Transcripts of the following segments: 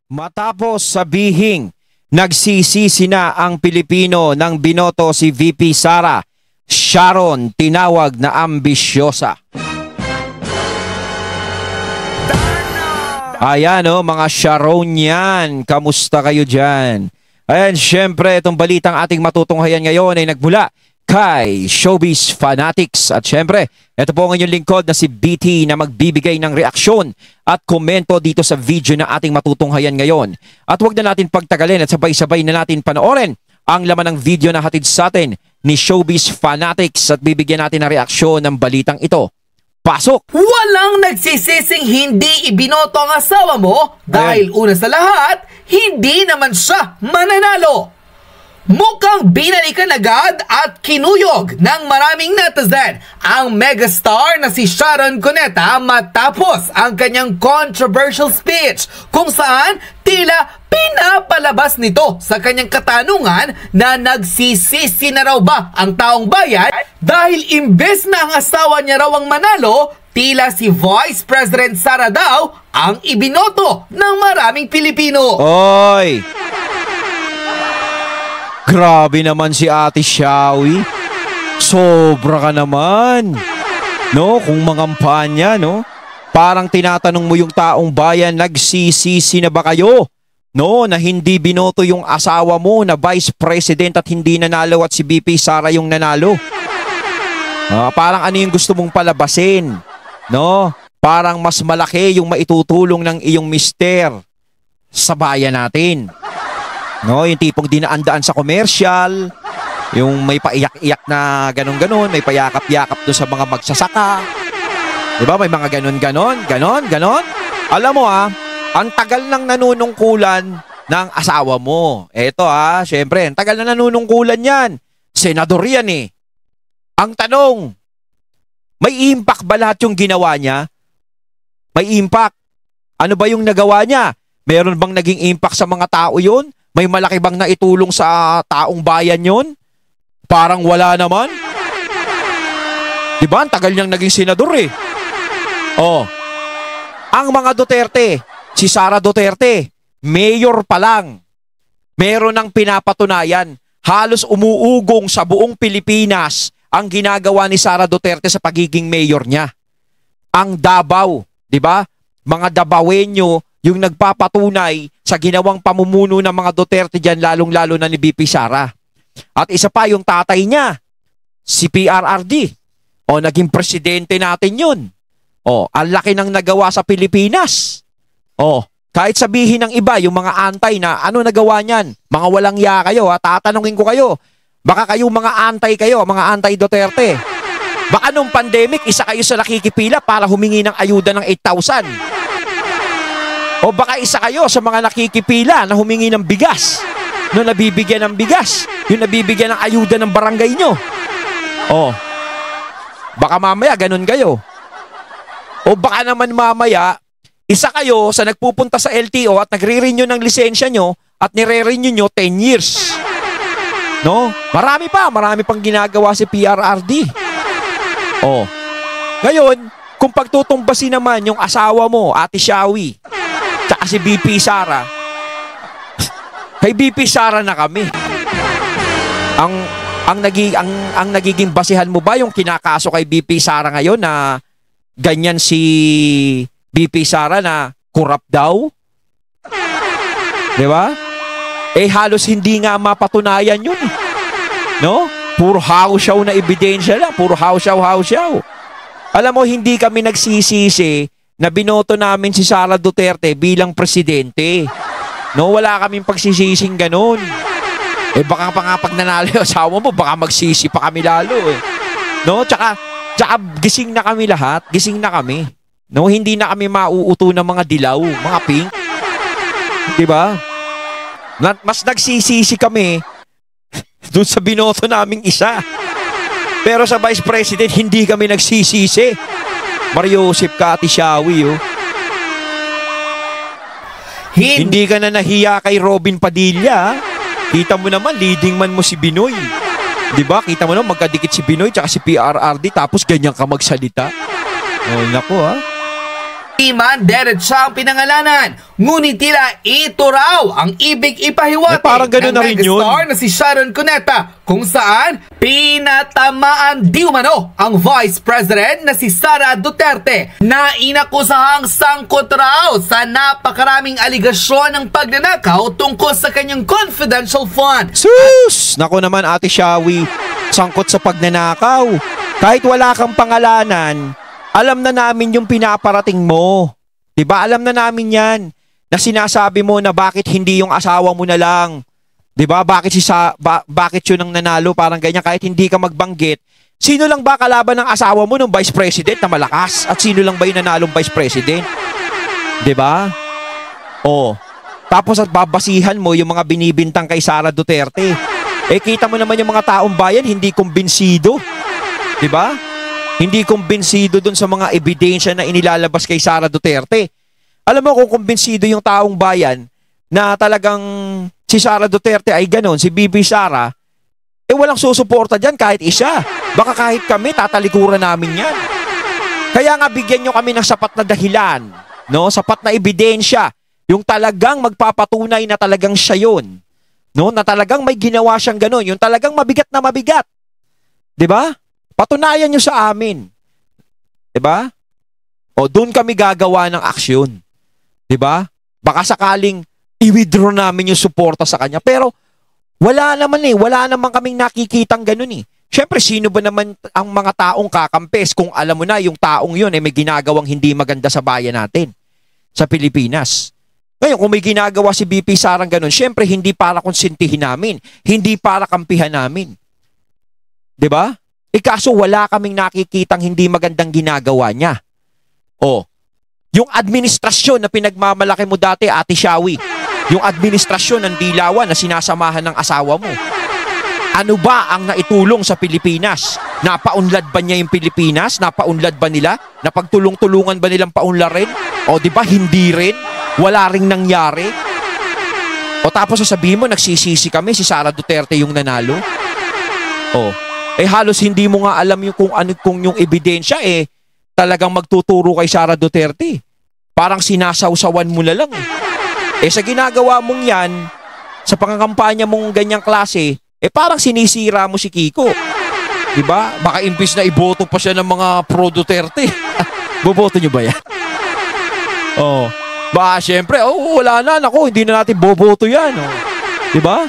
Matapos sabihing nagsisisi na ang Pilipino nang binoto si VP Sara, Sharon tinawag na ambisyosa. Ayan mga Sharon yan, kamusta kayo dyan? Ayan, syempre itong balitang ating matutunghayan ngayon ay nagmula kay Showbiz Fanatics. At syempre, ito po ang inyong lingkod na si BT na magbibigay ng reaksyon at komento dito sa video na ating matutunghayan ngayon. At huwag na natin pagtagalin at sabay-sabay na natin panoorin ang laman ng video na hatid sa atin ni Showbiz Fanatics at bibigyan natin ng reaksyon ng balitang ito. Pasok! Walang nagsisising hindi ibinoto ang asawa mo dahil una sa lahat, hindi naman siya mananalo. Mukhang binalikan agad at kinuyog ng maraming netizen ang megastar na si Sharon Cuneta matapos ang kanyang controversial speech kung saan tila pinapalabas nito sa kanyang katanungan na nagsisisi na raw ba ang taong bayan dahil imbes na ang asawa niya raw ang manalo, tila si Vice President Sara daw ang ibinoto ng maraming Pilipino. Oy! Grabe naman si Ate Shawi. Sobra ka naman. No, kung mangampanya, no? Parang tinatanong mo yung taong bayan, nagsisisi na ba kayo? No, na hindi binoto yung asawa mo na Vice President at hindi nanalo at si VP Sara yung nanalo. Parang ano yung gusto mong palabasin? No? Parang mas malaki yung maitutulong ng iyong mister sa bayan natin. No, yung tipong dinaan-daan sa commercial, yung may paiyak-iyak na ganon-ganon, may payakap-yakap doon sa mga magsasaka. Diba? May mga ganon. Alam mo ang tagal ng nanunungkulan ng asawa mo. Eto syempre, ang tagal na nanunungkulan yan. Senador yan eh. Ang tanong, may impact ba lahat yung ginawa niya? May impact. Ano ba yung nagawa niya? Meron bang naging impact sa mga tao yun? May malaki bang naitulong sa taong bayan yon? Parang wala naman. Diba? Ang tagal niyang naging senador eh. Ang mga Duterte, si Sara Duterte, mayor pa lang, meron ng pinapatunayan. Halos umuugong sa buong Pilipinas ang ginagawa ni Sara Duterte sa pagiging mayor niya. Ang Davao, diba? Mga Davaoenyo, yung nagpapatunay sa ginawang pamumuno ng mga Duterte dyan, lalong-lalo na ni VP Sara. At isa pa, yung tatay niya, si PRRD. Naging presidente natin yun. Ang laki ng nagawa sa Pilipinas. Kahit sabihin ng iba, yung mga antay na, ano nagawa niyan? Mga walang ya kayo, tatanungin ko kayo. Baka kayo mga antay kayo, mga antay-Duterte. Baka nung pandemic, isa kayo sa nakikipila para humingi ng ayuda ng 8,000. O baka isa kayo sa mga nakikipila na humingi ng bigas. No, nabibigyan ng bigas. Yung nabibigyan ng ayuda ng barangay nyo. Baka mamaya ganun kayo. O baka naman mamaya, isa kayo sa nagpupunta sa LTO at nagre-renew ng lisensya nyo at nire-renew nyo 10 years. No? Marami pang ginagawa si PRRD. Ngayon, kung pagtutumbasin naman yung asawa mo, Ate Shawi, tsaka si VP Sara, kay VP Sara na kami. Ang nagiging basihan mo ba yung kinakaso kay VP Sara ngayon na ganyan si VP Sara na corrupt daw? Diba? Halos hindi nga mapatunayan yun eh. No? Puro hausyaw na ebidensya lang. Puro hausyaw. Alam mo, hindi kami nagsisisi na binoto namin si Sara Duterte bilang presidente. No, wala kaming pagsisising ganun. Baka pa nga pag nanalo yung asawa mo, baka magsisi pa kami lalo eh. No, tsaka gising na kami lahat. Gising na kami. No, hindi na kami mauuto ng mga dilaw, mga pink. Diba? Mas nagsisisi kami doon sa binoto naming isa. Pero sa Vice President, hindi kami nagsisisi. Mario Joseph ka, Ate Shawi, Hindi ka na nahiya kay Robin Padilla. Kita mo naman, leading man mo si Binoy. Diba? Kita mo naman, magkadikit si Binoy tsaka si PRRD tapos ganyan ka magsalita. Naku Di man diretsa ang pinangalanan, ngunit tila ito raw ang ibig ipahiwatig parang ganun ng na rin yun. megastar na si Sharon Cuneta, kung saan pinatamaan di umano ang Vice President na si Sara Duterte na inakusahang sangkot raw sa napakaraming aligasyon ng pagnanakaw tungkol sa kanyang confidential fund. Sus! Nako naman Ate Shawi, sangkot sa pagnanakaw. Kahit wala kang pangalanan, alam na namin yung pinaparating mo. 'Di ba? Alam na namin 'yan. Na sinasabi mo na bakit hindi yung asawa mo na lang. 'Di ba? Bakit 'yun ang nanalo parang ganyan kahit hindi ka magbanggit. Sino lang ba kalaban ng asawa mo ng Vice President na malakas? At sino lang ba yung nanalong Vice President? 'Di ba? Oh. Tapos at babasihan mo yung mga binibintang kay Sara Duterte. Eh kita mo naman yung mga taong bayan hindi kumbinsido. 'Di ba? Hindi kumbinsido dun sa mga ebidensya na inilalabas kay Sara Duterte. Alam mo kung kumbinsido yung taong bayan na talagang si Sara Duterte ay ganon, si Bibi Sara, eh walang susuporta dyan kahit isa. Baka kahit kami, tatalikuran namin yan. Kaya nga bigyan nyo kami ng sapat na dahilan, no? Sapat na ebidensya, yung talagang magpapatunay na talagang siya yun. No? Na talagang may ginawa siyang ganon, yung talagang mabigat na mabigat. 'Di ba? Patunayan nyo sa amin. 'Di ba? O doon kami gagawa ng aksyon. 'Di ba? Baka sakaling i-withdraw namin yung suporta sa kanya. Pero wala naman wala naman kaming nakikitang ganun eh. Siyempre, sino ba naman ang mga taong kakampes kung alam mo na yung taong yun may ginagawang hindi maganda sa bayan natin, sa Pilipinas. Ngayon, kung may ginagawa si BP Sarang ganun, siyempre hindi para konsintihin namin, hindi para kampihan namin. 'Di ba? Kaso wala kaming nakikitang hindi magandang ginagawa niya. O, yung administrasyon na pinagmamalaki mo dati, Ate Shawi, yung administrasyon ng Dilawan na sinasamahan ng asawa mo, ano ba ang naitulong sa Pilipinas? Napaunlad ba niya yung Pilipinas? Napaunlad ba nila? Napagtulong-tulungan ba nilang paunlarin? O di ba hindi rin? Wala ring nangyari? O tapos sasabihin mo, nagsisisi kami, si Sara Duterte yung nanalo? O, halos hindi mo nga alam yung kung yung ebidensya talagang magtuturo kay Sara Duterte. Parang sinasawsawan mo na lang. Sa ginagawa mong yan, sa pangangampanya mong ganyang klase, parang sinisira mo si Kiko. Diba? Baka imbis na iboto pa siya ng mga pro-Duterte. Boboto nyo ba yan? Oh. Ba, syempre, wala na, naku, hindi na natin boboto yan. Oh. Diba?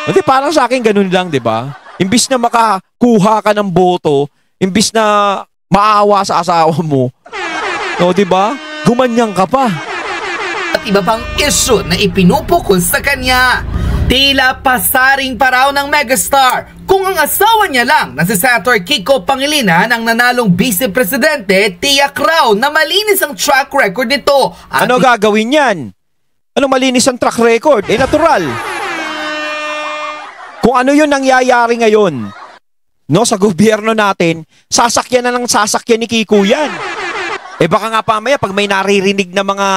Hindi, parang sa akin ganun lang, diba? Imbis na makakuha ka ng boto, imbis na maawa sa asawa mo, o diba? Gumanyang ka pa. At iba pang issue na ipinupukol sa kanya. Tila pasaring pa raw ng megastar kung ang asawa niya lang na si Senator Kiko Pangilinan ang nanalong Vice Presidente, tiyak raw na malinis ang track record nito. At ano gagawin yan? Ano malinis ang track record? Natural. Kung ano yun nangyayari ngayon, no, sa gobyerno natin, sasakyan na ng sasakyan ni Kiko yan. Baka nga pamaya, pag may naririnig na mga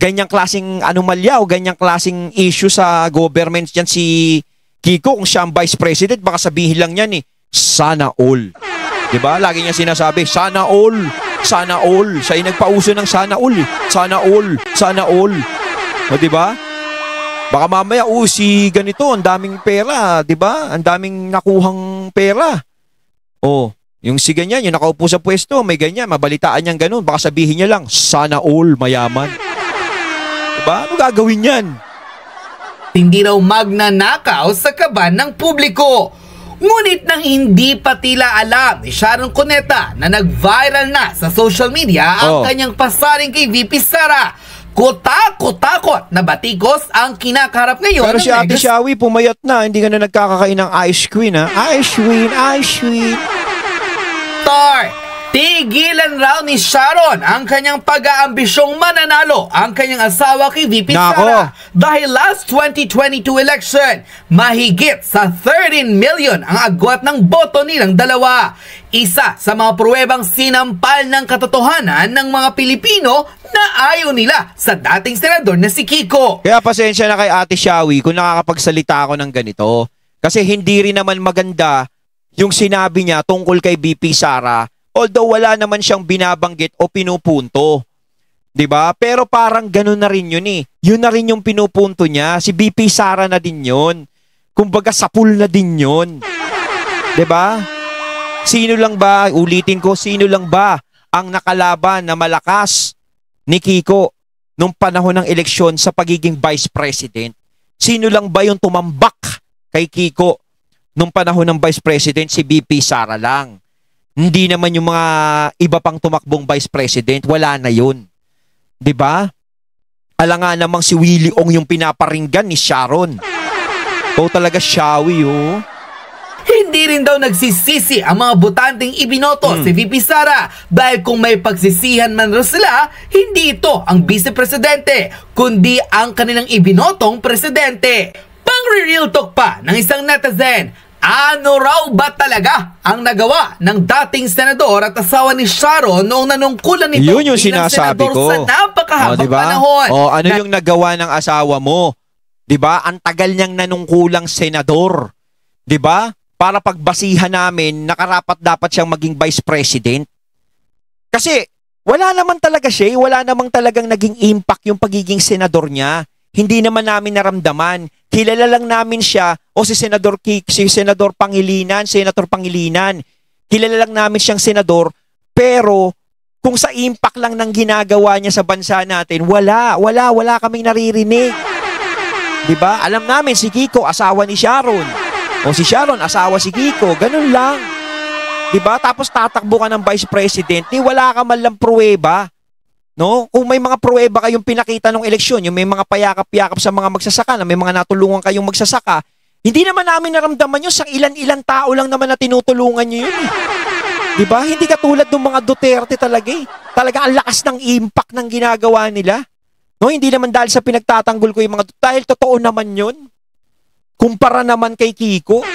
ganyang klaseng anomalya o ganyang klaseng issue sa government yan si Kiko, kung siya ang Vice President, baka sabihin lang yan sana all. Diba? Lagi niya sinasabi, sana all. Sana all. Siya yung nagpauso ng sana all. Sana all. Sana all. O diba? Baka mamaya, si ganito, ang daming pera, di ba? Ang daming nakuhang pera. Yung si ganyan, yung nakaupo sa pwesto, may ganyan, mabalitaan niyang ganun. Baka sabihin niya lang, sana all, mayaman. Diba? Ano gagawin yan? Hindi raw magnanakaw sa kaban ng publiko. Ngunit nang hindi pa tila alam ni Sharon Cuneta na nag-viral na sa social media ang kanyang pasaring kay VP Sara, kutakot na batikos ang kinakaharap ngayon. Pero si Ate Shawi pumayat na, hindi ka na nagkakakain ng ice cream, ha? Ice cream. Tigilan raw ni Sharon ang kanyang pag-aambisyong mananalo ang kanyang asawa kay VP Sara. Dahil last 2022 election, mahigit sa 13 million ang agwat ng boto nilang dalawa. Isa sa mga pruwebang sinampal ng katotohanan ng mga Pilipino na ayaw nila sa dating senador na si Kiko. Kaya pasensya na kay Ate Shawi kung nakakapagsalita ako ng ganito. Kasi hindi rin naman maganda yung sinabi niya tungkol kay VP Sara. Although wala naman siyang binabanggit o pinupunto. 'Di ba? Pero parang gano'n na rin yun eh. Yun na rin yung pinupunto niya. Si BP Sara na din yun. Kumbaga sapul na din yun. 'Di ba? Sino lang ba, ulitin ko, sino lang ba ang nakalaban na malakas ni Kiko nung panahon ng eleksyon sa pagiging Vice President? Sino lang ba yung tumambak kay Kiko nung panahon ng Vice President? Si BP Sara lang. Hindi naman yung mga iba pang tumakbong Vice President. Wala na yun. 'Di ba? Alangan namang si Willie Ong yung pinaparinggan ni Sharon. Talaga Shawi, oh. Hindi rin daw nagsisisi ang mga botanteng ibinoto si VP Sara dahil kung may pagsisihan man raw sila, hindi ito ang Vice Presidente, kundi ang kanilang ibinotong Presidente. Pang-real talk pa ng isang netizen, ano raw ba talaga ang nagawa ng dating senador at asawa ni Sharon noong nanungkulan nito Yun yung sinasabi ko. sa napakahabang diba? panahon? Ano yung nagawa ng asawa mo? 'Di ba? Ang tagal niyang nanungkulang senador. 'Di ba? Para pagbasihan namin, nakarapat dapat siyang maging Vice President. Kasi wala naman talaga siya, wala namang talagang naging impact yung pagiging senador niya. Hindi naman namin naramdaman. Kilala lang namin siya o si Senator Senator Pangilinan. Kilala lang namin siyang senador, pero kung sa impact lang ng ginagawa niya sa bansa natin, wala kaming naririnig. 'Di ba? Alam namin si Kiko asawa ni Sharon. O si Sharon asawa si Kiko, ganun lang. 'Di ba? Tapos tatakbo ka ng Vice President, wala ka man lang pruweba. No? Kung may mga pruweba kayong pinakita ng eleksyon, yung may mga payakap-yakap sa mga magsasaka, na may mga natulungan kayong magsasaka, hindi naman namin naramdaman yun. Sa ilan-ilan tao lang naman na tinutulungan nyo yun. Diba? Hindi katulad ng mga Duterte talaga eh. Talaga ang lakas ng impact ng ginagawa nila. No? Hindi naman dahil sa pinagtatanggol ko yung mga dahil totoo naman yun. Kumpara naman kay Kiko.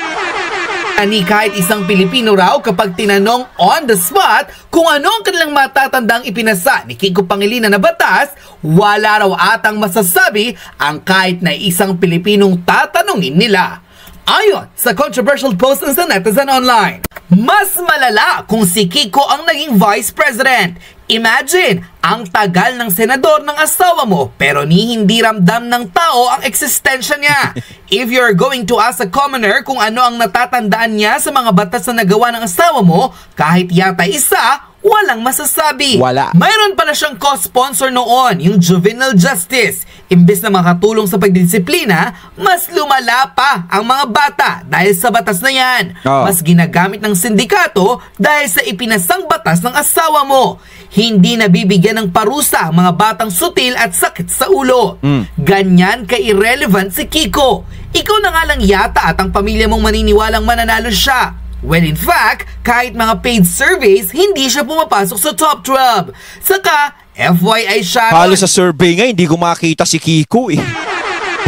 Ani kahit isang Pilipino raw kapag tinanong on the spot kung ano ang kanilang matatandang ipinasa ni Kiko Pangilinan na batas, wala raw atang masasabi ang kahit na isang Pilipinong tatanungin nila. Ayon sa controversial post ng sa netizen online, mas malala kung si Kiko ang naging Vice President. Imagine, ang tagal ng senador ng asawa mo pero hindi ramdam ng tao ang eksistensya niya. If you're going to ask a commoner kung ano ang natatandaan niya sa mga batas na nagawa ng asawa mo, kahit yata isa, walang masasabi. Wala. Mayroon pala siyang co-sponsor noon, yung juvenile justice. Imbes na makatulong sa pagdidisiplina, mas lumala pa ang mga bata dahil sa batas na yan. Mas ginagamit ng sindikato dahil sa ipinasang batas ng asawa mo. Hindi nabibigyan ng parusa ang mga batang sutil at sakit sa ulo. Ganyan ka-irrelevant si Kiko. Ikaw na nga lang yata at ang pamilya mong maniniwalang mananalo siya. When in fact, kahit mga paid surveys, hindi siya pumapasok sa top 12. Saka, FYI Sharon. Halos sa survey nga, hindi ko makita si Kiko eh.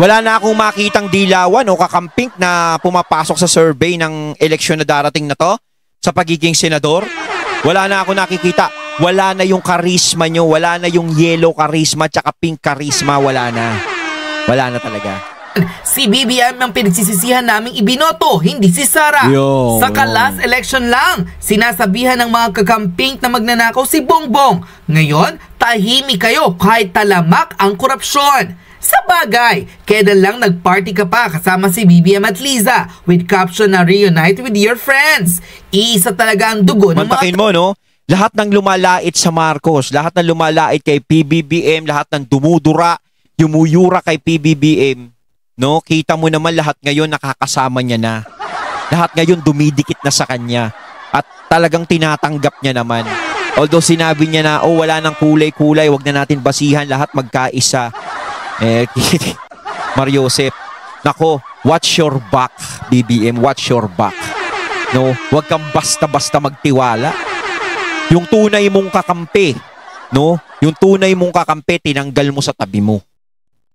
Wala na akong makitang dilawan o kakamping na pumapasok sa survey ng eleksyon na darating na to sa pagiging senador. Wala na ako nakikita. Wala na yung karisma nyo. Wala na yung yellow karisma tsaka pink karisma. Wala na. Wala na talaga. Si BBM ang pinagsisisihan naming ibinoto, hindi si Sara. Sa last election lang, sinasabihan ng mga kakamping na magnanakaw si Bongbong. Ngayon, tahimik kayo kahit talamak ang korupsyon. Sa bagay, kailan lang nagparty ka pa kasama si BBM at Liza with caption na reunite with your friends. Iisa talaga ang dugo ng Mantakin mo, no? Lahat ng lumalait sa Marcos, lahat ng lumalait kay PBBM, lahat ng dumudura, yumuyura kay PBBM, no? Kita mo naman lahat ngayon nakakasama niya na. Lahat ngayon dumidikit na sa kanya. At talagang tinatanggap niya naman. Although sinabi niya na, oh wala nang kulay-kulay, wag na natin basihan, lahat magkaisa. Mariosep, nako, watch your back, BBM, watch your back. No, wag kang basta-basta magtiwala. Yung tunay mong kakampi, no? Yung tunay mong kakampi, tinanggal mo sa tabi mo.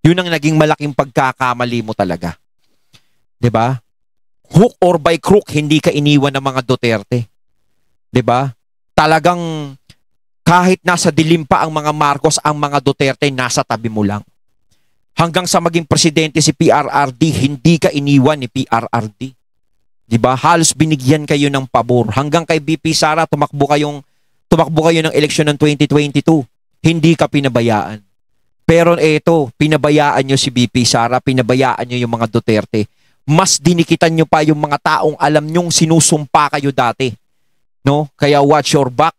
Yun ang naging malaking pagkakamali mo talaga. 'Di ba? Hook or by crook, hindi ka iniwan ng mga Duterte. 'Di ba? Talagang kahit nasa dilim pa ang mga Marcos, ang mga Duterte nasa tabi mo lang. Hanggang sa maging presidente si PRRD, hindi ka iniwan ni PRRD. 'Di ba? Halos binigyan kayo ng pabor. Hanggang kay BP Sara tumakbo kayo ng eleksyon ng 2022. hindi ka pinabayaan. Pero eto, pinabayaan nyo si BP Sara, pinabayaan nyo yung mga Duterte. Mas dinikitan nyo pa yung mga taong alam nyong sinusumpa kayo dati. No? Kaya watch your back.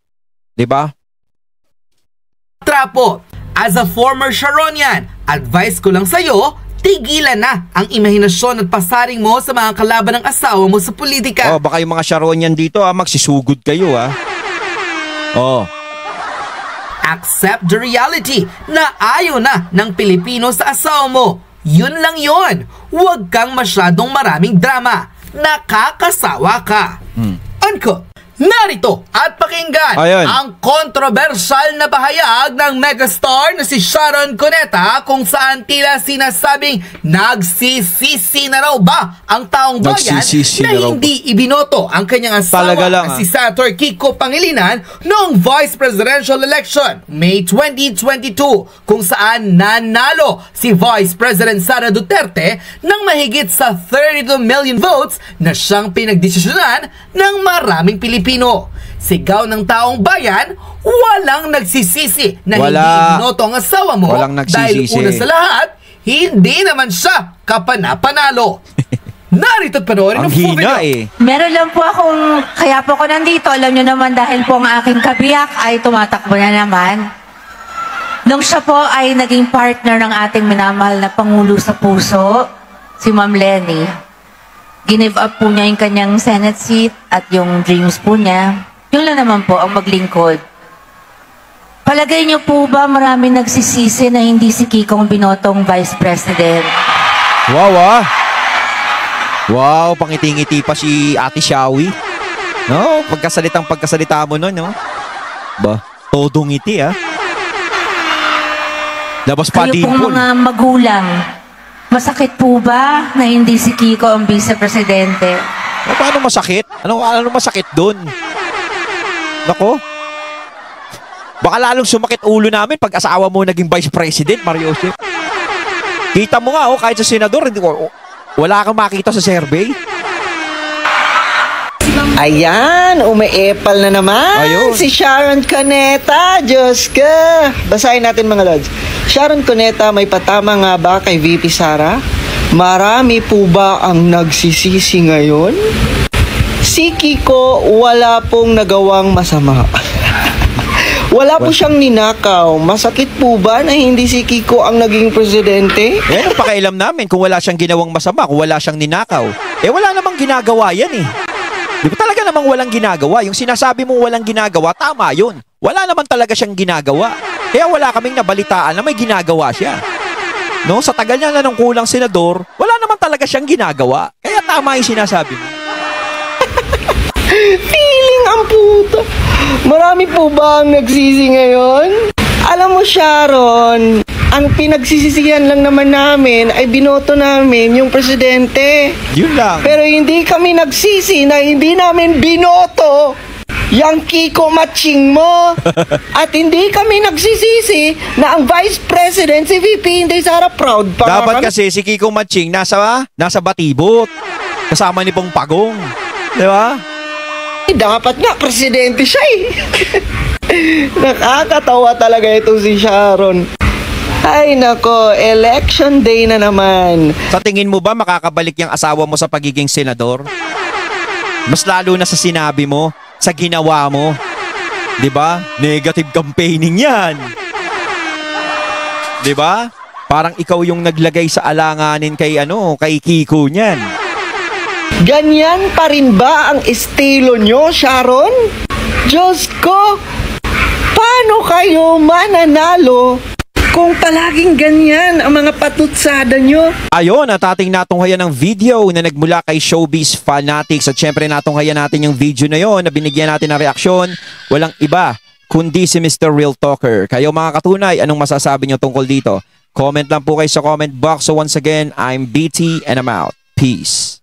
Diba? Trapo, as a former Sharonian, advice ko lang sa'yo, tigilan na ang imahinasyon at pasaring mo sa mga kalaban ng asawa mo sa politika. Oh, baka yung mga Sharonian dito, magsisugod kayo, Oh. Accept the reality na ayaw na ng Pilipino sa asawa mo. Yun lang yun. Huwag kang masyadong maraming drama. Nakakasawa ka. Unquote. Narito at pakinggan Ayun. ang kontrobersyal na pahayag ng megastar na si Sharon Cuneta kung saan tila sinasabing nagsisisi na raw ba ang taong bayan Nagsisisi na na raw hindi ibinoto ang kanyang asawa Talaga lang, na si Senator Kiko Pangilinan noong vice presidential election May 2022 kung saan nanalo si Vice President Sara Duterte ng mahigit sa 32 million votes na siyang pinagdesisyonan ng maraming Pilipino. Sigaw ng taong bayan, walang nagsisisi na hindi ibinoto ang asawa mo dahil una sa lahat, hindi naman siya kapana-panalo. Narito't panoorin Ang ng full hina video. Meron lang po akong, kaya po ako nandito, alam nyo naman dahil po ang aking kabiyak ay tumatakbo na naman. Nung siya po ay naging partner ng ating minamahal na Pangulo sa Puso, si Ma'am Lenny, give up po niya yung kanyang Senate seat at yung dreams po niya. Yun lang naman po ang maglingkod. Palagay niyo po ba marami nagsisisi na hindi si Kikong binotong Vice President? Wow, Wow, pangiti-ngiti pa si Ate Shawi. No, pagkasalita mo nun, no? Ba, todo ngiti, Labas pa Kayo pong dimple. mga magulang, masakit po ba na hindi si Kiko ang Vice Presidente? Paano masakit? Ano masakit doon? Nako. Baka lalong sumakit ulo namin pag asawa mo naging Vice President, Mario Joseph. Kita mo nga, kahit sa senador, wala kang makita sa survey. Ayan, umeepal na naman. Ayun. Si Sharon Cuneta. Diyos ka. Basahin natin mga lods. Sharon Cuneta, may patama nga ba kay VP Sara? Marami po ba ang nagsisisi ngayon? Si Kiko, wala pong nagawang masama. Wala po siyang ninakaw. Masakit po ba na hindi si Kiko ang naging presidente? Ano pakialam namin kung wala siyang ginawang masama, kung wala siyang ninakaw? Wala namang ginagawa yan Di ba talaga namang walang ginagawa? Yung sinasabi mong walang ginagawa, tama yun. Wala naman talaga siyang ginagawa. Kaya wala kaming nabalitaan na may ginagawa siya. No, sa tagal niya na ng kulang senador, wala naman talaga siyang ginagawa. Kaya tama yung sinasabi mo. Feeling ang puta. Marami po ba ang nagsisi ngayon? Alam mo, Sharon, ang pinagsisisihan lang naman namin ay binoto namin yung presidente. Yun lang. Pero hindi kami nagsisi na hindi namin binoto yung Kiko Matching mo. At hindi kami nagsisisi na ang Vice President si VP Inday Sara proud pa. Dapat kasi si Kiko Matching nasa batibot. Kasama ni Pong Pagong. Di ba? Dapat nga presidente siya Nakakatawa talaga ito si Sharon. Ay nako, election day na naman. Sa tingin mo ba makakabalik yung asawa mo sa pagiging senador? Mas lalo na sa sinabi mo, sa ginawa mo. 'Di ba? Negative campaigning 'yan. 'Di ba? Parang ikaw yung naglagay sa alanganin kay Kiko niyan. Ganyan pa rin ba ang estilo nyo, Sharon? Diyos ko, paano kayo mananalo kung palaging ganyan ang mga patutsada nyo? Ayon, at ating natunghayan ng video na nagmula kay Showbiz Fanatics. At syempre natunghayan natin yung video na yon na binigyan natin ng reaksyon. Walang iba kundi si Mr. Real Talker. Kayo mga katunay, anong masasabi nyo tungkol dito? Comment lang po kayo sa comment box. So once again, I'm BT and I'm out. Peace.